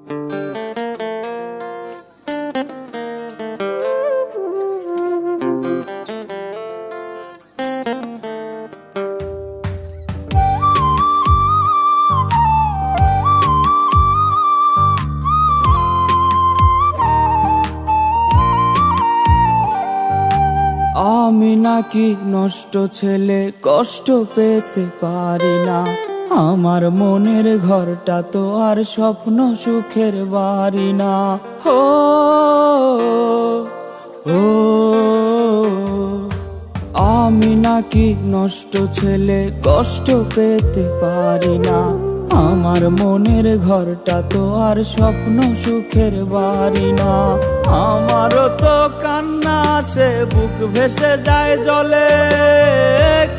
আমি নাকি নষ্ট ছেলে, কষ্ট পেতে পারি না। আমার মনের ঘরটা তো আর স্বপ্ন সুখের বাড়ি না। ও ও আমি নাকি নষ্ট ছেলে, কষ্ট পেতে পারি না। আমার মনের ঘরটা তো আর স্বপ্ন সুখের বাড়ি না। আমারও তো কান্না আসে, বুক ভেসে যায় জলে।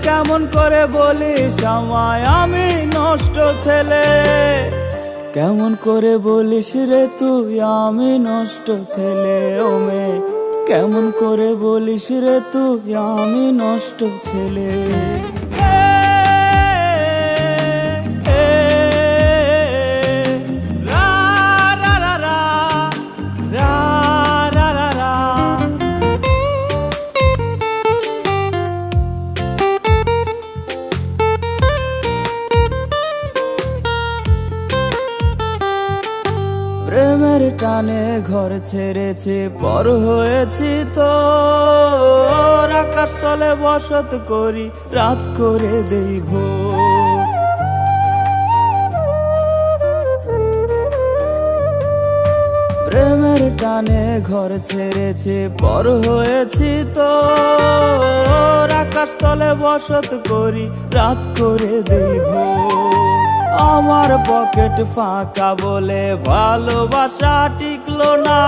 কেমন করে বলিস আমায় আমি নষ্ট ছেলে? কেমন করে বলিস রে তুই আমি নষ্ট ছেলে? ও মেয়ে, কেমন করে বলিস রে তুই আমি নষ্ট ছেলে? প্রেমের টানে ঘর ছেড়েছে, পর হয়েছি তো। আকাশ তলে বসত করি, রাত করে দেই ভোর। প্রেমের টানে ঘর ছেড়েছে, পর হয়েছি তো। আকাশ তলে বসত করি, রাত করে দেই ভোর। আমার পকেট ফাঁকা বলে ভালোবাসা টিকলো না।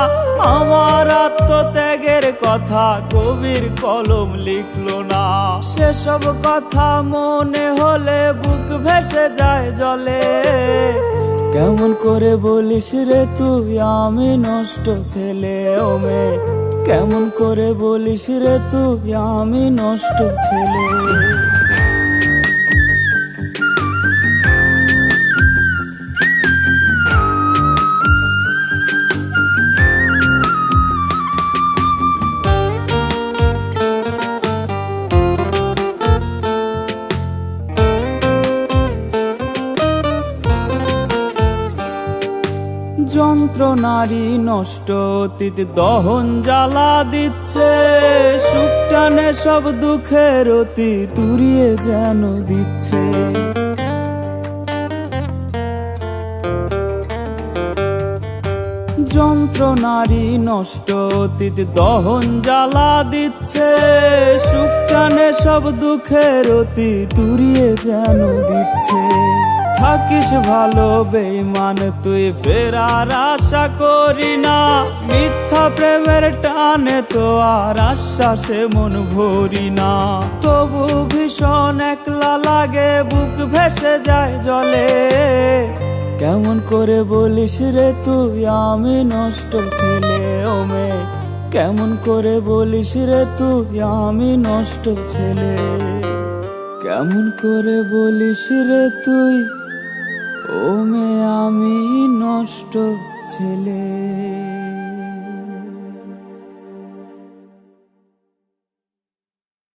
আমার আত্মত্যাগের কথা কবির কলম লিখলো না। সেসব কথা মনে হলে বুক ভেসে যায় জলে। কেমন করে বলিস রে তুই আমি নষ্ট ছেলে? ও মেয়ে, কেমন করে বলিস রে তুই আমি নষ্ট ছেলে? যন্ত্রণারী নষ্ট অতীত দহন জ্বালা দিচ্ছে। সুখ টানে সব দুঃখের অতি তুরিয়ে যেন দিচ্ছে। যন্ত্রণারী নষ্ট অতীত দহন জ্বালা দিচ্ছে। সুখ টানে সব দুঃখের অতি তুরিয়ে যেন দিচ্ছে। থাকিস ভালো বেঈমান তুই, ফেরার আশা করি না। মিথ্যা প্রেমের টানে তো আর আশ্বাসে মন ভরি না। তবু ভীষণ একলা লাগে, বুক ভেসে যায় জলে। কেমন করে বলিস রে তুই আমি নষ্ট ছেলে? ও মেয়ে, কেমন করে বলিস রে তুই আমি নষ্ট ছেলে? কেমন করে বলিস রে তুই ও মেয়ে আমি নষ্ট ছেলে?